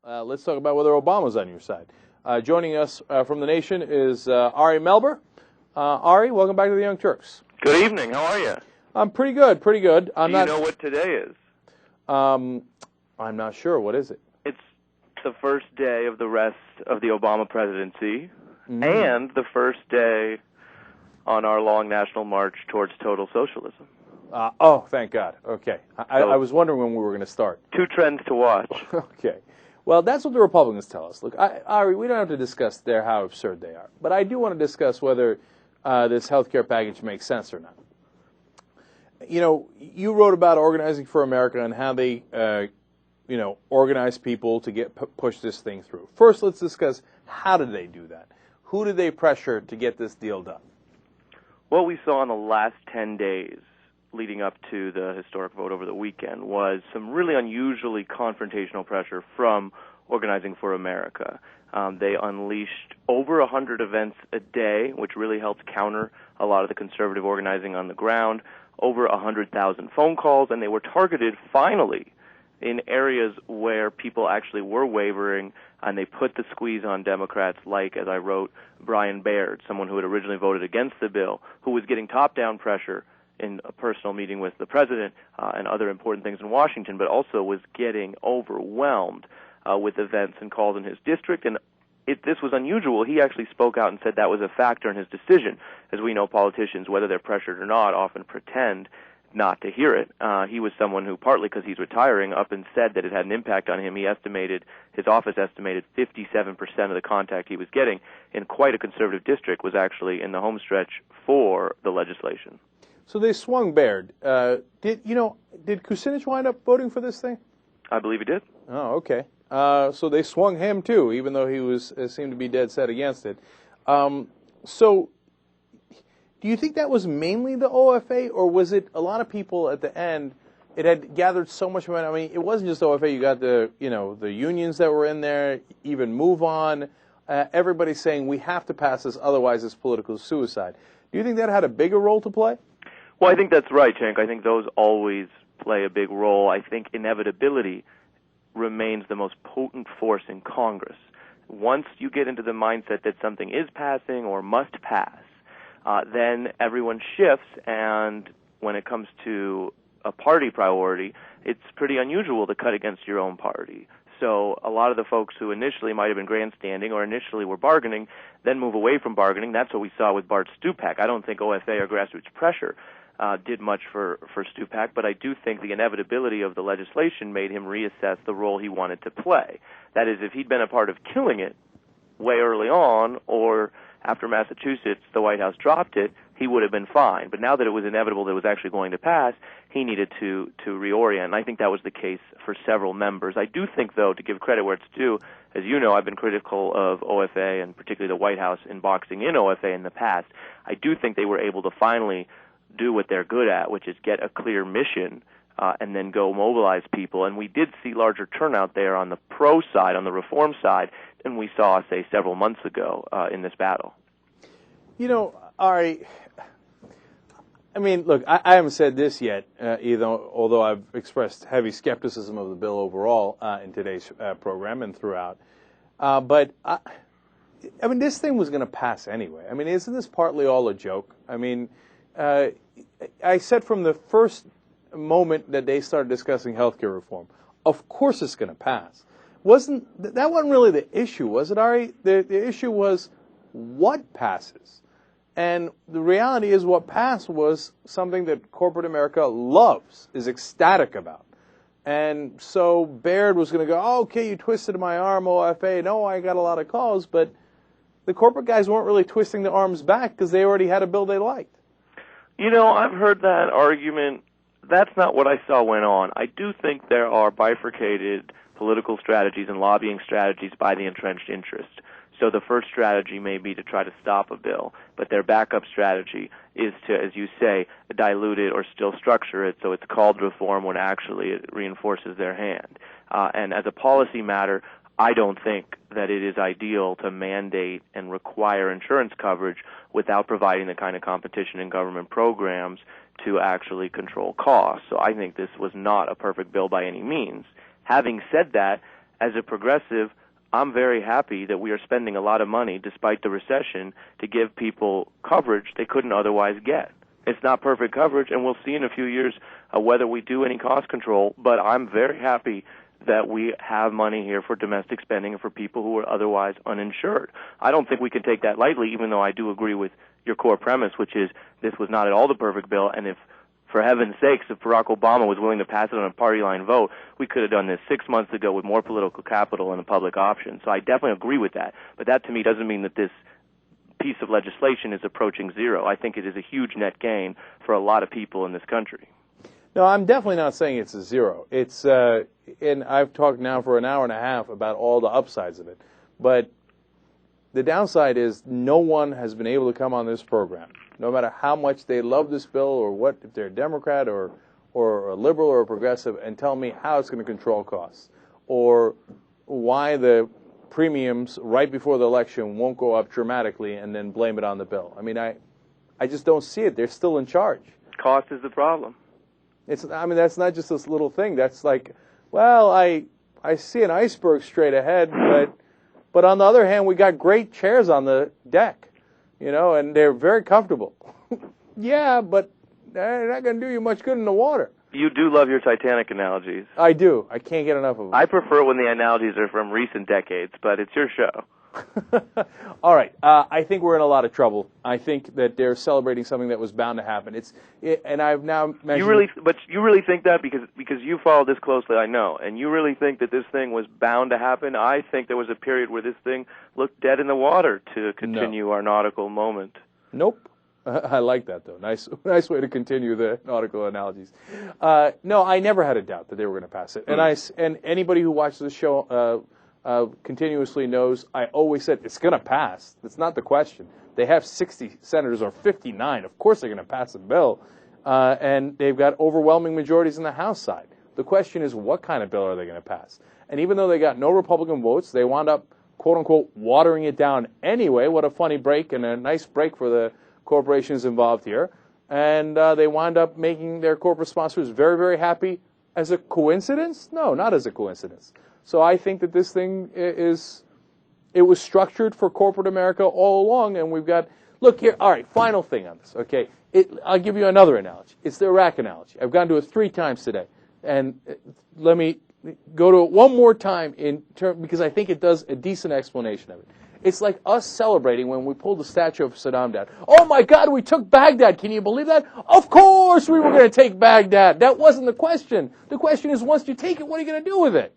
Let's talk about whether Obama's on your side. Joining us from the Nation is Ari Melber. Ari, welcome back to the Young Turks. Good evening. How are you? I'm pretty good, pretty good. Do you know what today is? I'm not sure. What is it? It's the first day of the rest of the Obama presidency and the first day on our long national march towards total socialism. Oh, thank God. Okay. I was wondering when we were going to start. Two trends to watch. Okay. Well, that's what the Republicans tell us. Look, Ari, we don't have to discuss how absurd they are, but I do want to discuss whether this health care package makes sense or not. You know, you wrote about Organizing for America and how they, organize people to push this thing through. First, let's discuss how did they do that? Who did they pressure to get this deal done? What we saw in the last 10 days leading up to the historic vote over the weekend was some really unusually confrontational pressure from Organizing for America. They unleashed over 100 events a day, which really helped counter a lot of the conservative organizing on the ground, over 100,000 phone calls, and they were targeted, finally, in areas where people actually were wavering, and they put the squeeze on Democrats like, as I wrote, Baird, someone who had originally voted against the bill, who was getting top-down pressure in a personal meeting with the president and other important things in Washington, but also was getting overwhelmed with events and calls in his district. And this was unusual. He actually spoke out and said that was a factor in his decision. As we know, politicians, whether they're pressured or not, often pretend not to hear it. He was someone who, partly because he's retiring, up and said that it had an impact on him. His office estimated 57% of the contact he was getting in quite a conservative district was actually in the home stretch for the legislation. So they swung Baird. Did Kucinich wind up voting for this thing? I believe he did. Oh, okay. So they swung him too, even though he seemed to be dead set against it. So do you think that was mainly the OFA, or was it a lot of people at the end? It had gathered so much momentum. I mean, it wasn't just OFA. You got the unions that were in there, even Move On. Everybody saying we have to pass this, otherwise it's political suicide. Do you think that had a bigger role to play? Well, I think that's right, Cenk. I think those always play a big role. I think inevitability remains the most potent force in Congress. Once you get into the mindset that something is passing or must pass, then everyone shifts, and when it comes to a party priority, it's pretty unusual to cut against your own party. So a lot of the folks who initially might have been grandstanding or initially were bargaining then move away from bargaining. That's what we saw with Bart Stupak. I don't think OFA or grassroots pressure did much for Stupak, but I do think the inevitability of the legislation made him reassess the role he wanted to play. That is, if he'd been a part of killing it way early on, or after Massachusetts, the White House dropped it, he would have been fine. But now that it was inevitable that it was actually going to pass, he needed to reorient. And I think that was the case for several members. I do think, though, to give credit where it's due, as you know, I've been critical of OFA and particularly the White House in boxing in OFA in the past. I do think they were able to finally do what they're good at, which is get a clear mission and then go mobilize people. And we did see larger turnout there on the pro side, on the reform side, than we saw, say, several months ago in this battle. You know, Ari, I mean, look, I haven't said this yet, although I've expressed heavy skepticism of the bill overall in today's program and throughout. But, I mean, this thing was going to pass anyway. I mean, isn't this partly all a joke? I mean, I said from the first moment that they started discussing health care reform, of course it's going to pass. That wasn't really the issue, was it, Ari? The issue was what passes. And the reality is what passed was something that corporate America loves, is ecstatic about. And so Baird was going to go, oh, okay, you twisted my arm, OFA. No, I got a lot of calls. But the corporate guys weren't really twisting the arms back because they already had a bill they liked. You know, I've heard that argument. That's not what I saw went on. I do think there are bifurcated political strategies and lobbying strategies by the entrenched interest. So the first strategy may be to try to stop a bill, but their backup strategy is to, as you say, dilute it or still structure it so it's called reform when actually it reinforces their hand. And as a policy matter, I don't think that it is ideal to mandate and require insurance coverage without providing the kind of competition in government programs to actually control costs. So I think this was not a perfect bill by any means. Having said that, as a progressive, I'm very happy that we are spending a lot of money, despite the recession, to give people coverage they couldn't otherwise get. It's not perfect coverage, and we'll see in a few years whether we do any cost control, but I'm very happy that we have money here for domestic spending and for people who are otherwise uninsured. I don't think we can take that lightly, even though I do agree with your core premise, which is this was not at all the perfect bill, and if, for heaven's sakes, if Barack Obama was willing to pass it on a party line vote, we could have done this 6 months ago with more political capital and a public option. So I definitely agree with that. But that, to me, doesn't mean that this piece of legislation is approaching zero. I think it is a huge net gain for a lot of people in this country. No, I'm definitely not saying it's a zero. It's and I've talked now for an hour and a half about all the upsides of it. But the downside is no one has been able to come on this program, no matter how much they love this bill or what, if they're a Democrat or a liberal or a progressive, and tell me how it's going to control costs or why the premiums right before the election won't go up dramatically and then blame it on the bill. I mean, I just don't see it. They're still in charge. Cost is the problem. I mean, that's not just this little thing. That's like, well, I see an iceberg straight ahead, but on the other hand, we got great chairs on the deck, and they're very comfortable. Yeah, but they're not going to do you much good in the water. You do love your Titanic analogies. I do. I can't get enough of them. I prefer when the analogies are from recent decades, but it's your show. All right. I think we're in a lot of trouble. I think that they're celebrating something that was bound to happen. And I've now mentioned... You really think that because you follow this closely, I know, and you really think that this thing was bound to happen? I think there was a period where this thing looked dead in the water, to continue our nautical moment. Nope. I like that, though. Nice way to continue the nautical analogies. No, I never had a doubt that they were going to pass it. And anybody who watches the show continuously knows I always said it's going to pass. That's not the question. They have 60 senators or 59. Of course they're going to pass a bill. And they've got overwhelming majorities in the House side. The question is, what kind of bill are they going to pass? And even though they got no Republican votes, they wound up, quote-unquote, watering it down anyway. What a funny break, and a nice break for the corporations involved here. And they wound up making their corporate sponsors very, very happy. As a coincidence? No, not as a coincidence. So I think that this thing it was structured for corporate America all along, and we've got, look here, all right, final thing on this, okay? I'll give you another analogy. It's the Iraq analogy. I've gone to it 3 times today. And let me go to it one more time because I think it does a decent explanation of it. It's like us celebrating when we pulled the statue of Saddam down. Oh, my God, we took Baghdad. Can you believe that? Of course we were going to take Baghdad. That wasn't the question. The question is, once you take it, what are you going to do with it?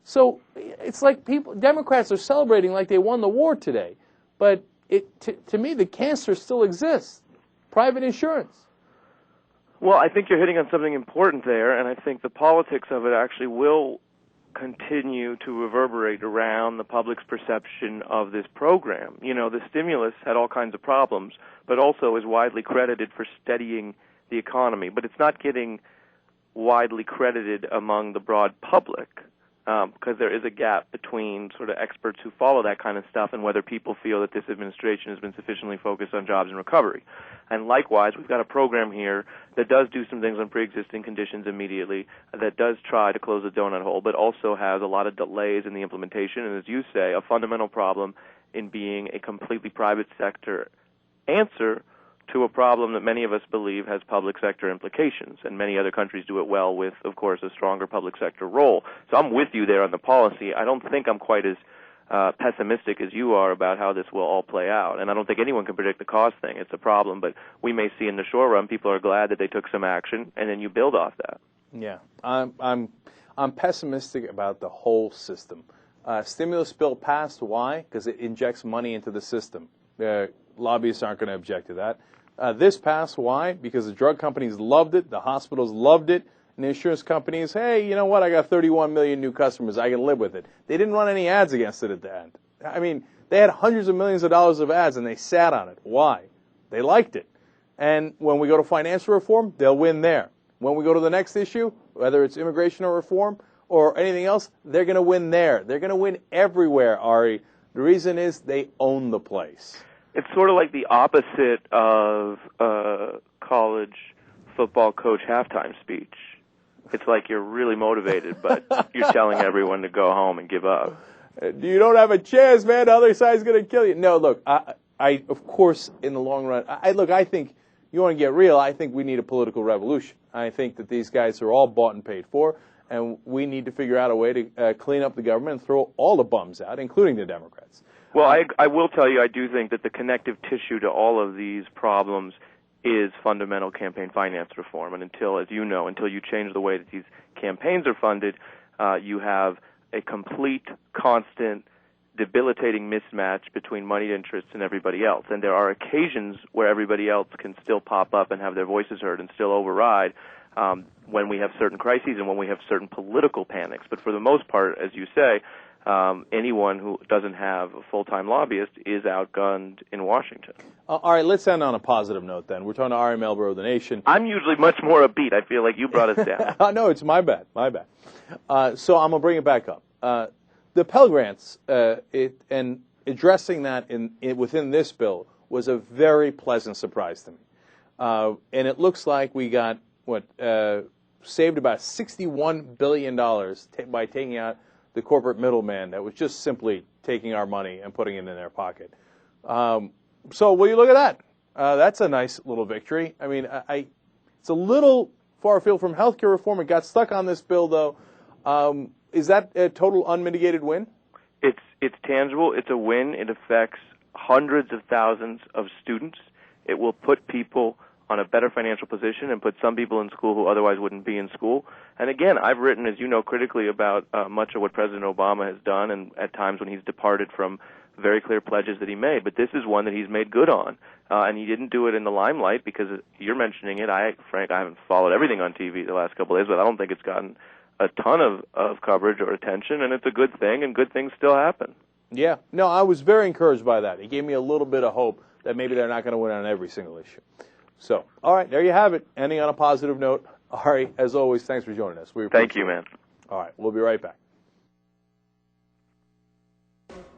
So it's like Democrats are celebrating like they won the war today. But to me, the cancer still exists. Private insurance. Well, I think you're hitting on something important there, and I think the politics of it actually will continue to reverberate around the public's perception of this program. The stimulus had all kinds of problems, but also is widely credited for steadying the economy. But it's not getting widely credited among the broad public because there is a gap between sort of experts who follow that kind of stuff and whether people feel that this administration has been sufficiently focused on jobs and recovery. And likewise, we've got a program here that does do some things on pre-existing conditions immediately, that does try to close the donut hole, but also has a lot of delays in the implementation, and as you say, a fundamental problem in being a completely private sector answer to a problem that many of us believe has public sector implications, and many other countries do it well with, of course, a stronger public sector role. So I'm with you there on the policy. I don't think I'm quite as pessimistic as you are about how this will all play out, and I don't think anyone can predict the cost thing. It's a problem, but we may see in the short run people are glad that they took some action, and then you build off that. Yeah, I'm pessimistic about the whole system. Stimulus bill passed. Why? Because it injects money into the system. Lobbyists aren't going to object to that. This passed. Why? Because the drug companies loved it, the hospitals loved it, and the insurance companies, hey, you know what? I got 31 million new customers. I can live with it. They didn't run any ads against it at the end. I mean, they had hundreds of millions of dollars of ads, and they sat on it. Why? They liked it. And when we go to financial reform, they'll win there. When we go to the next issue, whether it's immigration or reform or anything else, they're going to win there. They're going to win everywhere, Ari. The reason is they own the place. It's sort of like the opposite of a college football coach halftime speech. It's like you're really motivated, but you're telling everyone to go home and give up. You don't have a chance, man. The other side's going to kill you. No, look, I of course, in the long run, I think you want to get real. I think we need a political revolution. I think that these guys are all bought and paid for, and we need to figure out a way to clean up the government and throw all the bums out, including the Democrats. Well, I will tell you, I do think that the connective tissue to all of these problems is fundamental campaign finance reform. And until, as you know, until you change the way that these campaigns are funded, you have a complete, constant, debilitating mismatch between moneyed interests and everybody else. And there are occasions where everybody else can still pop up and have their voices heard and still override when we have certain crises and when we have certain political panics. But for the most part, as you say, anyone who doesn't have a full-time lobbyist is outgunned in Washington. All right, let's end on a positive note then. We're talking to Ari Melber of The Nation. I'm usually much more upbeat. I feel like you brought us down. No, it's my bad. So I'm going to bring it back up. The Pell Grants and addressing that within this bill was a very pleasant surprise to me. And it looks like we got, saved about $61 billion by taking out the corporate middleman that was just simply taking our money and putting it in their pocket. So will you look at that? That's a nice little victory. I mean, it's a little far afield from health care reform. It got stuck on this bill, though. Is that a total unmitigated win? It's tangible. It's a win. It affects hundreds of thousands of students. It will put people on a better financial position and put some people in school who otherwise wouldn't be in school. And again, I've written, as you know, critically about much of what President Obama has done, and at times when he's departed from very clear pledges that he made. But this is one that he's made good on. And he didn't do it in the limelight because you're mentioning it. Frank, I haven't followed everything on TV the last couple of days, but I don't think it's gotten a ton of coverage or attention, and it's a good thing, and good things still happen. Yeah. No, I was very encouraged by that. It gave me a little bit of hope that maybe they're not going to win on every single issue. So, all right, there you have it. Ending on a positive note. Ari, as always, thanks for joining us. We appreciate Thank you, man. All right, we'll be right back.